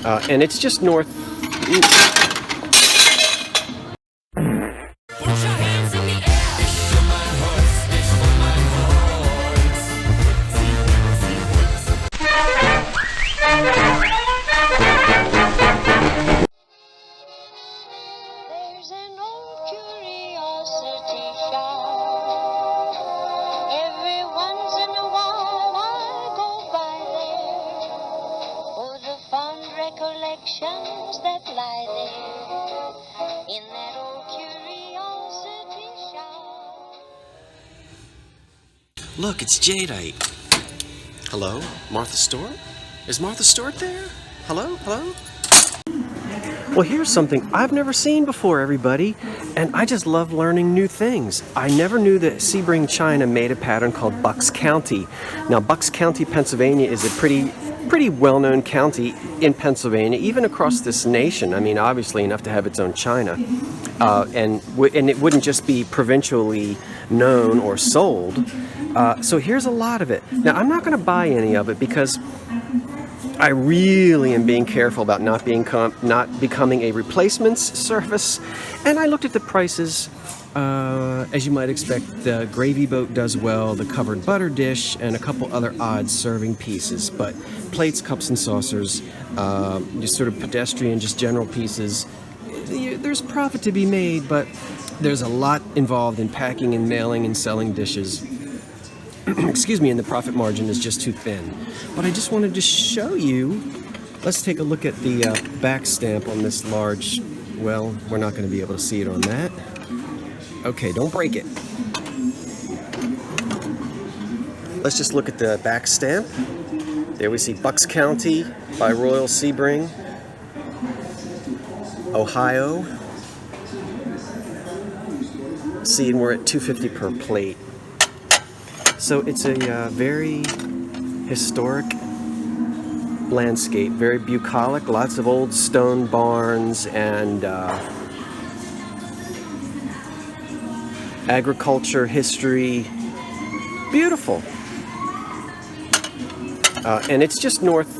And it's just north. Recollections that lie there in that old curiosity shop. Look, it's Jadeite. Hello, Martha Stewart? Is Martha Stewart there? Hello? Hello? Well, here's something I've never seen before, everybody, and I just love learning new things. I never knew that Sebring China made a pattern called Bucks County. Now, Bucks County, Pennsylvania is a pretty well-known county in Pennsylvania, even across this nation. I mean, obviously enough to have its own China. And it wouldn't just be provincially known or sold. So here's a lot of it. Now, I'm not going to buy any of it because I really am being careful about not becoming a replacements service. And I looked at the prices. As you might expect, the gravy boat does well, the covered butter dish, and a couple other odd serving pieces. But plates, cups, and saucers, just sort of pedestrian, just general pieces. There's profit to be made, but there's a lot involved in packing and mailing and selling dishes. Excuse me, and the profit margin is just too thin. But I just wanted to show you. Let's take a look at the back stamp on this large. Well, we're not going to be able to see it on that. Okay, don't break it. Let's just look at the back stamp. There we see Bucks County by Royal Sebring, Ohio. See, and we're at $2.50 per plate. So it's a very historic landscape, very bucolic, lots of old stone barns and agriculture, history, beautiful. And it's just north.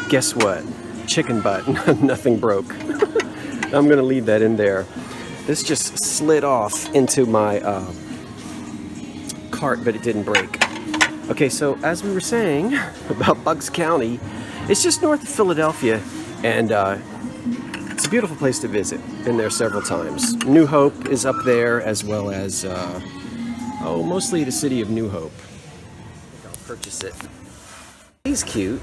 Guess what? Chicken butt. Nothing broke. I'm going to leave that in there. This just slid off into my cart, but it didn't break. Okay, so as we were saying about Bucks County, it's just north of Philadelphia, and it's a beautiful place to visit. Been there several times. New Hope is up there, as well as, mostly the city of New Hope. I think I'll purchase it. He's cute.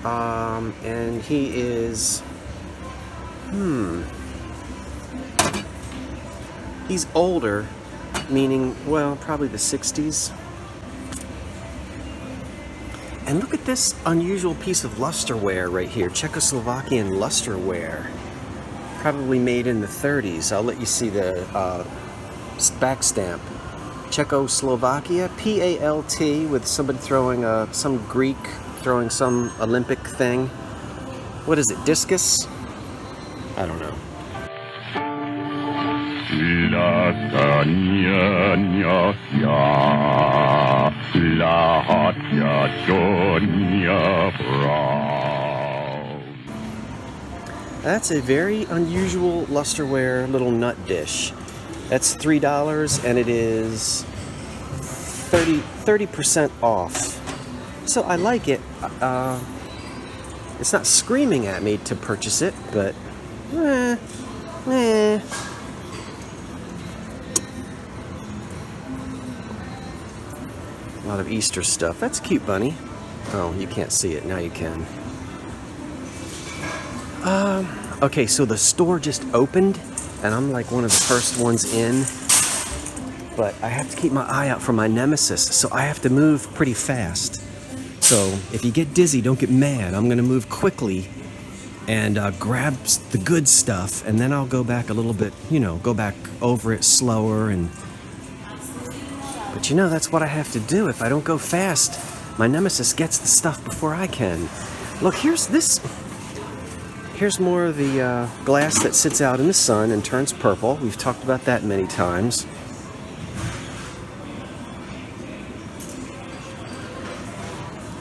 And he is, he's older, meaning, well, probably the 60s. And look at this unusual piece of lusterware right here, Czechoslovakian lusterware. Probably made in the 30s. I'll let you see the back stamp. Czechoslovakia, P-A-L-T, with somebody throwing some Greek throwing some Olympic thing. What is it, discus? I don't know. That's a very unusual lusterware little nut dish. That's $3 and it is 30% off. So I like it. It's not screaming at me to purchase it, but A lot of Easter stuff. That's cute, bunny. Oh, you can't see it. Now you can. Okay, so the store just opened, and I'm like one of the first ones in. But I have to keep my eye out for my nemesis, so I have to move pretty fast. So if you get dizzy, don't get mad. I'm gonna move quickly and grab the good stuff, and then I'll go back a little bit, go back over it slower. But that's what I have to do. If I don't go fast, my nemesis gets the stuff before I can. Look, here's this. Here's more of the glass that sits out in the sun and turns purple. We've talked about that many times.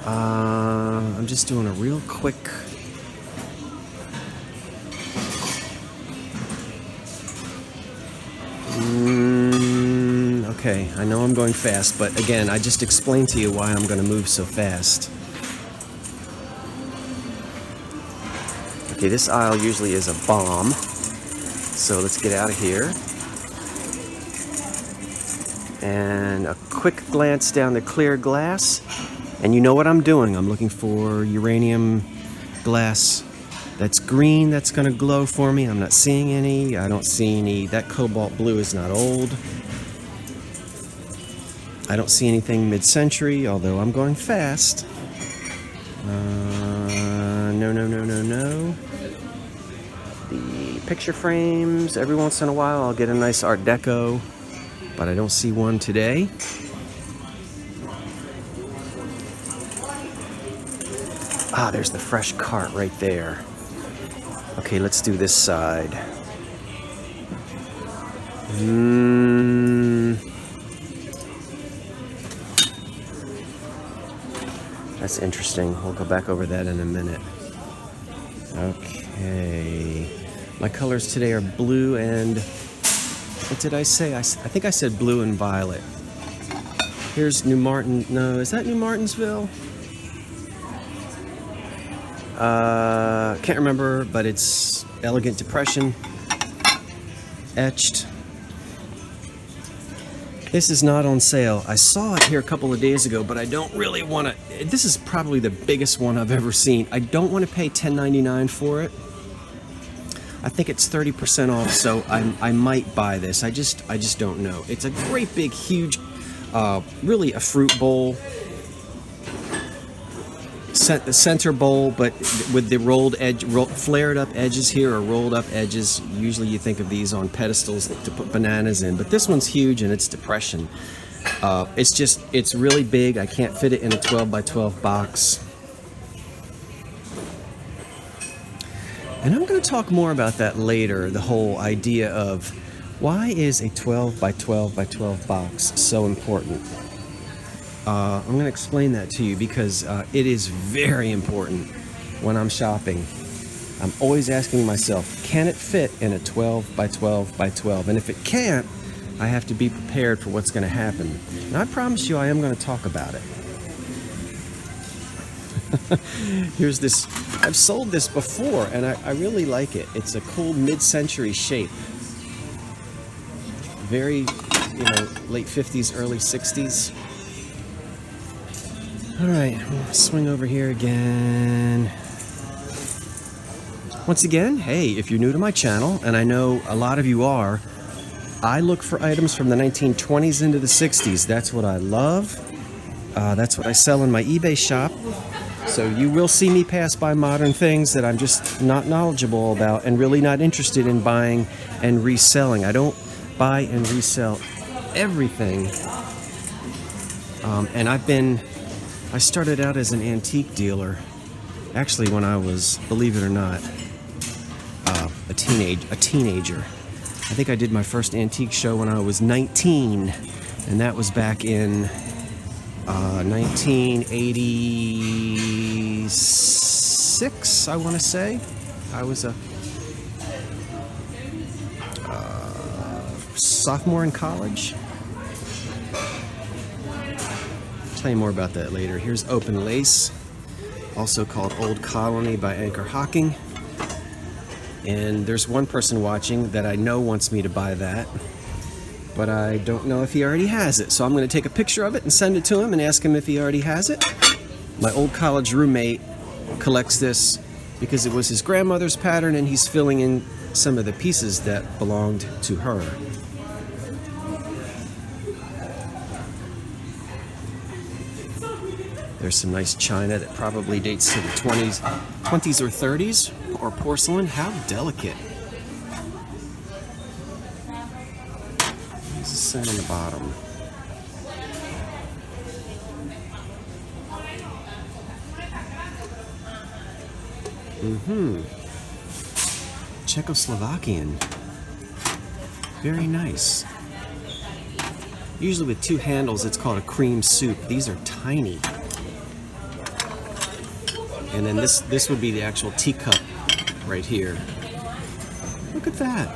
I'm just doing a real quick. Okay, I know I'm going fast, but again, I just explained to you why I'm going to move so fast. Okay, this aisle usually is a bomb, so let's get out of here. And a quick glance down the clear glass, and you know what I'm doing. I'm looking for uranium glass that's green, that's going to glow for me. I'm not seeing any. I don't see any. That cobalt blue is not old. I don't see anything mid-century, although I'm going fast. No. The picture frames, every once in a while I'll get a nice Art Deco, but I don't see one today. Ah, there's the fresh cart right there. Okay, let's do this side. That's interesting. We'll go back over that in a minute. Okay. My colors today are blue and... what did I say? I think I said blue and violet. Here's New Martin... no, is that New Martinsville? Can't remember, but it's Elegant Depression. Etched. This is not on sale. I saw it here a couple of days ago, but I don't really want to... this is probably the biggest one I've ever seen. I don't want to pay $10.99 for it. I think it's 30% off, so I might buy this. I just don't know. It's a great big, huge, really a fruit bowl. The center bowl, but with the rolled edge, flared up edges here, or rolled up edges. Usually you think of these on pedestals to put bananas in, but this one's huge and it's depression. It's really big. I can't fit it in a 12 by 12 box. And I'm going to talk more about that later, the whole idea of why is a 12 by 12 by 12 box so important? I'm going to explain that to you because it is very important when I'm shopping. I'm always asking myself, can it fit in a 12 by 12 by 12? And if it can't, I have to be prepared for what's going to happen. And I promise you I am going to talk about it. Here's this. I've sold this before and I really like it. It's a cool mid-century shape. Very, late 50s, early 60s. All right, we'll swing over here again. Once again, hey, if you're new to my channel, and I know a lot of you are, I look for items from the 1920s into the 60s. That's what I love. That's what I sell in my eBay shop. So you will see me pass by modern things that I'm just not knowledgeable about and really not interested in buying and reselling. I don't buy and resell everything. And I started out as an antique dealer, actually when I was, believe it or not, a teenager. I think I did my first antique show when I was 19, and that was back in 1986, I want to say. I was a sophomore in college. Tell you more about that later. Here's Open Lace, also called Old Colony by Anchor Hocking. And there's one person watching that I know wants me to buy that, but I don't know if he already has it. So I'm going to take a picture of it and send it to him and ask him if he already has it. My old college roommate collects this because it was his grandmother's pattern and he's filling in some of the pieces that belonged to her. There's some nice china that probably dates to the 20s or 30s, or porcelain. How delicate. There's a cent on the bottom. Czechoslovakian. Very nice. Usually with two handles, it's called a cream soup. These are tiny. And then this would be the actual teacup right here. Look at that.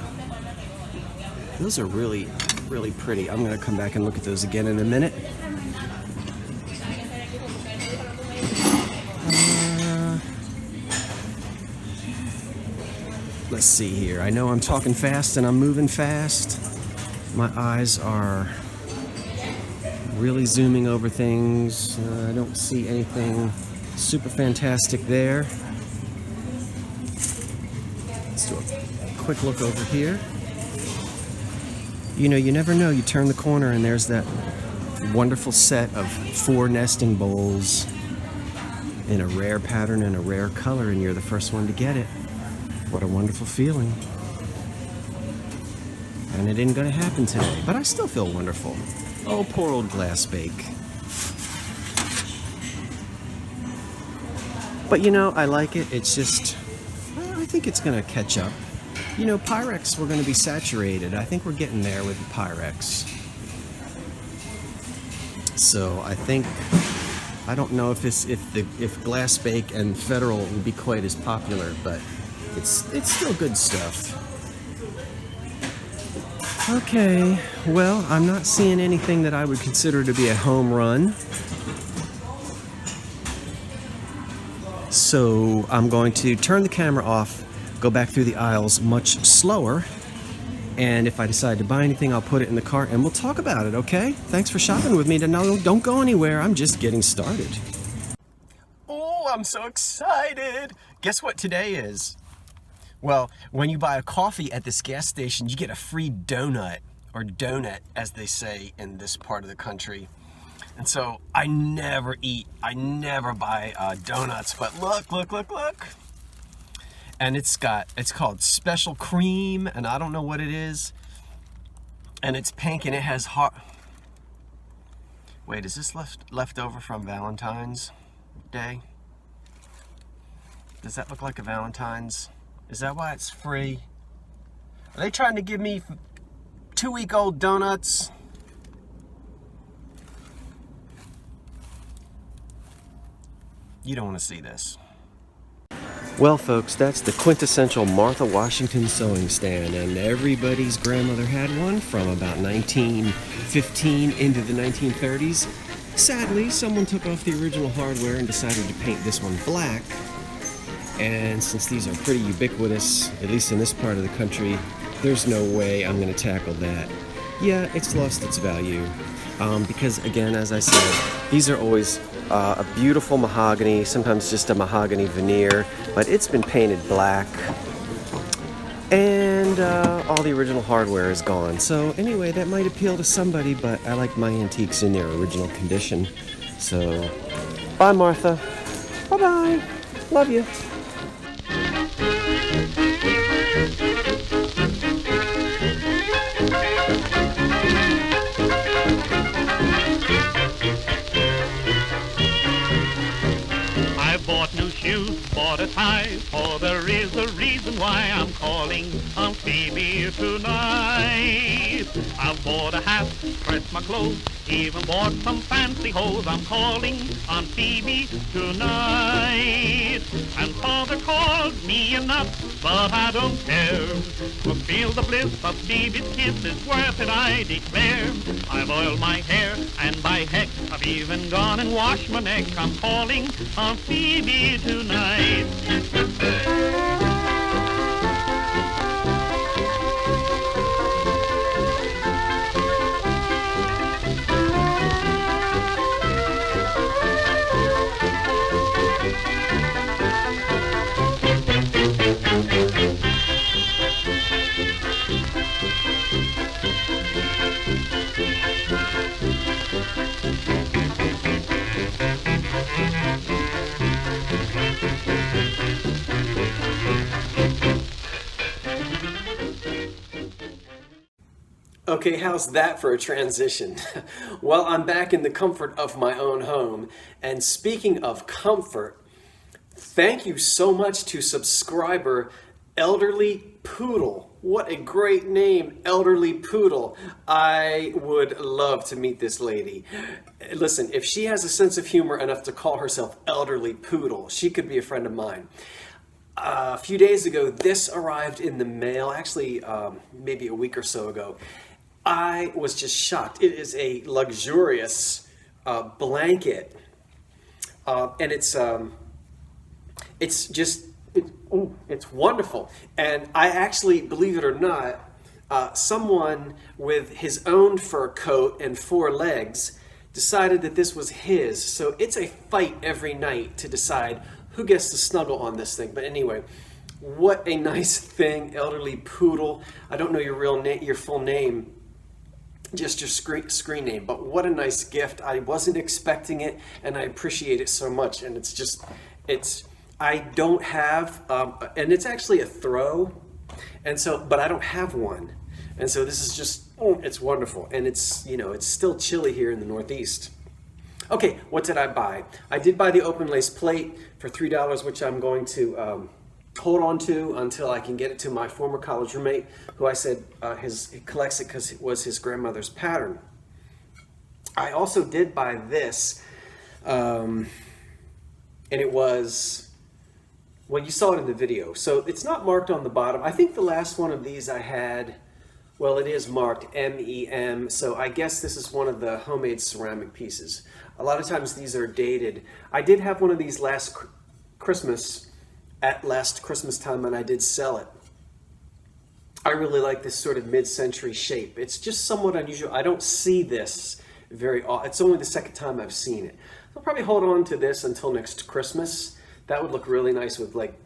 Those are really, really pretty. I'm gonna come back and look at those again in a minute. Let's see here. I know I'm talking fast and I'm moving fast. My eyes are really zooming over things. I don't see anything super fantastic there. Let's do a quick look over here. You know, you never know. You turn the corner and there's that wonderful set of 4 nesting bowls in a rare pattern and a rare color, and you're the first one to get it. What a wonderful feeling. And it isn't going to happen today, but I still feel wonderful. Oh, poor old glass bake. But you know, I like it. It's just, I think it's going to catch up. You know, Pyrex, we're going to be saturated. I think we're getting there with the Pyrex. So I think, I don't know if glass bake and Federal will be quite as popular, but it's still good stuff. Okay, well, I'm not seeing anything that I would consider to be a home run. So I'm going to turn the camera off, go back through the aisles much slower, and if I decide to buy anything, I'll put it in the cart and we'll talk about it, okay? Thanks for shopping with me. No, don't go anywhere. I'm just getting started. Oh, I'm so excited. Guess what today is? Well, when you buy a coffee at this gas station, you get a free donut, or donut, as they say in this part of the country. And so I never buy donuts, but look. And it's called Special Cream, and I don't know what it is. And it's pink, and it has hot. Wait, is this left over from Valentine's Day? Does that look like a Valentine's? Is that why it's free? Are they trying to give me 2-week-old donuts? You don't want to see this. Well, folks, that's the quintessential Martha Washington sewing stand, and everybody's grandmother had one from about 1915 into the 1930s. Sadly, someone took off the original hardware and decided to paint this one black. And since these are pretty ubiquitous, at least in this part of the country, there's no way I'm going to tackle that. Yeah, it's lost its value. Because again, as I said, these are always a beautiful mahogany, sometimes just a mahogany veneer, but it's been painted black. And all the original hardware is gone. So anyway, that might appeal to somebody, but I like my antiques in their original condition. So, bye Martha. Bye-bye. Love you. Bought new shoes, bought a tie, for there is a reason why I'm calling on Phoebe tonight. I bought a hat, pressed my clothes, even bought some fancy hose. I'm calling on Phoebe tonight. And father calls me a nut, but I don't care. To feel the bliss of Phoebe's kiss is worth it, I declare. I've oiled my hair, and by heck, I've even gone and washed my neck. I'm calling on Phoebe tonight. Okay, how's that for a transition? Well, I'm back in the comfort of my own home. And speaking of comfort, thank you so much to subscriber Elderly Poodle. What a great name, Elderly Poodle. I would love to meet this lady. Listen, if she has a sense of humor enough to call herself Elderly Poodle, she could be a friend of mine. A few days ago, this arrived in the mail, actually maybe a week or so ago. I was just shocked. It is a luxurious blanket, and it's wonderful. And I actually, believe it or not, someone with his own fur coat and 4 legs decided that this was his. So it's a fight every night to decide who gets to snuggle on this thing. But anyway, what a nice thing, Elderly Poodle. I don't know your real name, your full name, just your screen name, but what a nice gift. I wasn't expecting it, and I appreciate it so much. And it's just, I don't have, and it's actually a throw, and so, but I don't have one. And so this is just, it's wonderful. And it's, you know, it's still chilly here in the Northeast. Okay, what did I buy? I did buy the open lace plate for $3, which I'm going to hold on to until I can get it to my former college roommate, who I said he collects it because it was his grandmother's pattern. I also did buy this, and it was, well, you saw it in the video. So it's not marked on the bottom. I think the last one of these I had, well, it is marked MEM, so I guess this is one of the homemade ceramic pieces. A lot of times these are dated. I did have one of these last Christmas time, and I did sell it. I really like this sort of mid-century shape. It's just somewhat unusual. I don't see this very often. It's only the second time I've seen it. I'll probably hold on to this until next Christmas. That would look really nice with like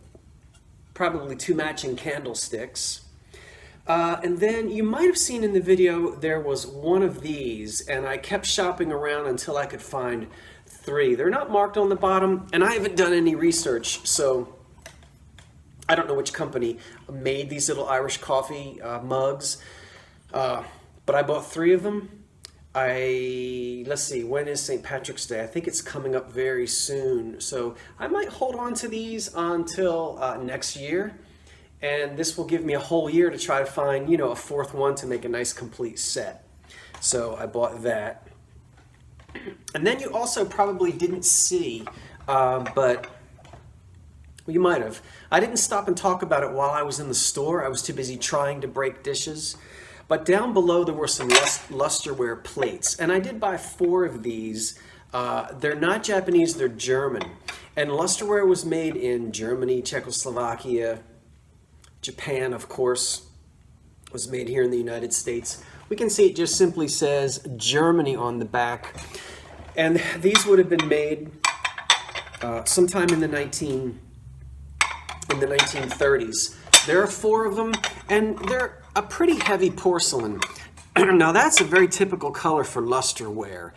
probably 2 matching candlesticks. And then you might have seen in the video there was one of these, and I kept shopping around until I could find 3. They're not marked on the bottom, and I haven't done any research, so I don't know which company made these little Irish coffee mugs, but I bought 3 of them. Let's see, when is St. Patrick's Day? I think it's coming up very soon, so I might hold on to these until next year. And this will give me a whole year to try to find, you know, a 4th one to make a nice complete set. So I bought that. And then you also probably didn't see, but you might have. I didn't stop and talk about it while I was in the store. I was too busy trying to break dishes. But down below there were some lusterware plates. And I did buy 4 of these. They're not Japanese, they're German. And lusterware was made in Germany, Czechoslovakia, Japan, of course, was made here in the United States. We can see it just simply says Germany on the back. And these would have been made sometime in the 1930s. There are 4 of them, and they're a pretty heavy porcelain. Now that's a very typical color for lusterware.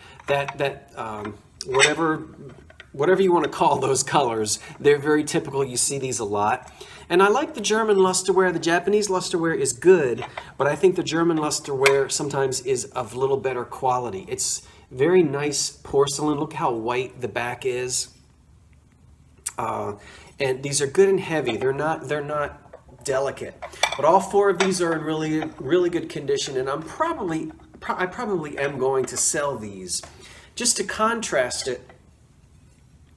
Whatever you want to call those colors, they're very typical. You see these a lot. And I like the German lusterware. The Japanese lusterware is good, but I think the German lusterware sometimes is of a little better quality. It's very nice porcelain. Look how white the back is. And these are good and heavy. They're not delicate. But all 4 of these are in really good condition, and I probably am going to sell these. Just to contrast it,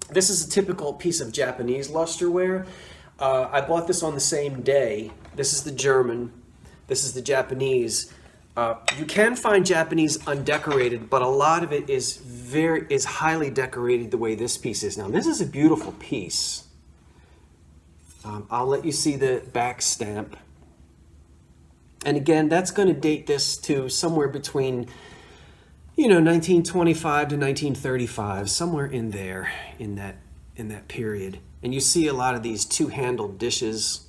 this is a typical piece of Japanese lusterware. I bought this on the same day. This is the German. This is the Japanese. You can find Japanese undecorated, but a lot of it is highly decorated the way this piece is. Now, this is a beautiful piece. I'll let you see the back stamp. And again, that's going to date this to somewhere between, you know, 1925 to 1935, somewhere in there, in that period. And you see a lot of these 2-handled dishes,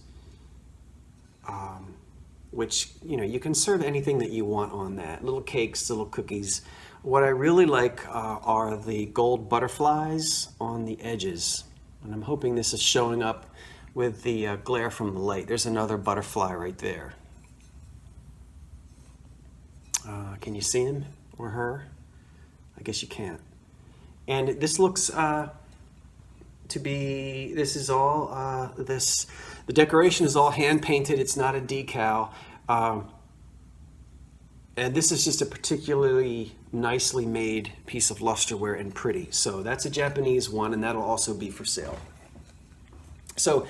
which, you know, you can serve anything that you want on that. Little cakes, little cookies. What I really like are the gold butterflies on the edges. And I'm hoping this is showing up with the glare from the light. There's another butterfly right there. Can you see him or her? I guess you can't. And this looks to be, this is all, the decoration is all hand painted. It's not a decal. And this is just a particularly nicely made piece of lusterware and pretty. So that's a Japanese one, and that'll also be for sale. So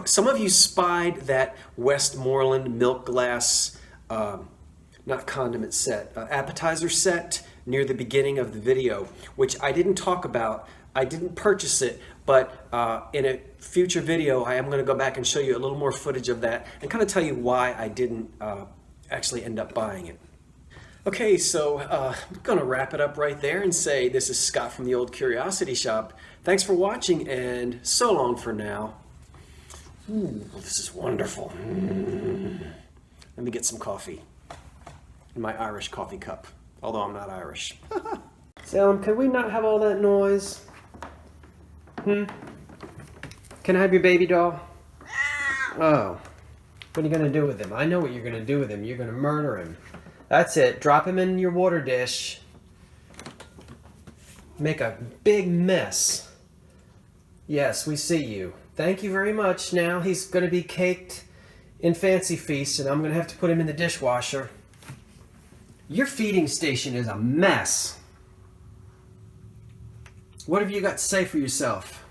some of you spied that Westmoreland milk glass, not condiment set, appetizer set near the beginning of the video, which I didn't talk about. I didn't purchase it, but in a future video, I am going to go back and show you a little more footage of that and kind of tell you why I didn't actually end up buying it. Okay, so I'm going to wrap it up right there and say this is Scott from the Old Curiosity Shop. Thanks for watching, and so long for now. Ooh, this is wonderful. Let me get some coffee in my Irish coffee cup, although I'm not Irish. Salem, can we not have all that noise? Can I have your baby doll? Oh. What are you going to do with him? I know what you're going to do with him. You're going to murder him. That's it. Drop him in your water dish. Make a big mess. Yes, we see you. Thank you very much. Now he's going to be caked in Fancy Feast, and I'm going to have to put him in the dishwasher. Your feeding station is a mess. What have you got to say for yourself?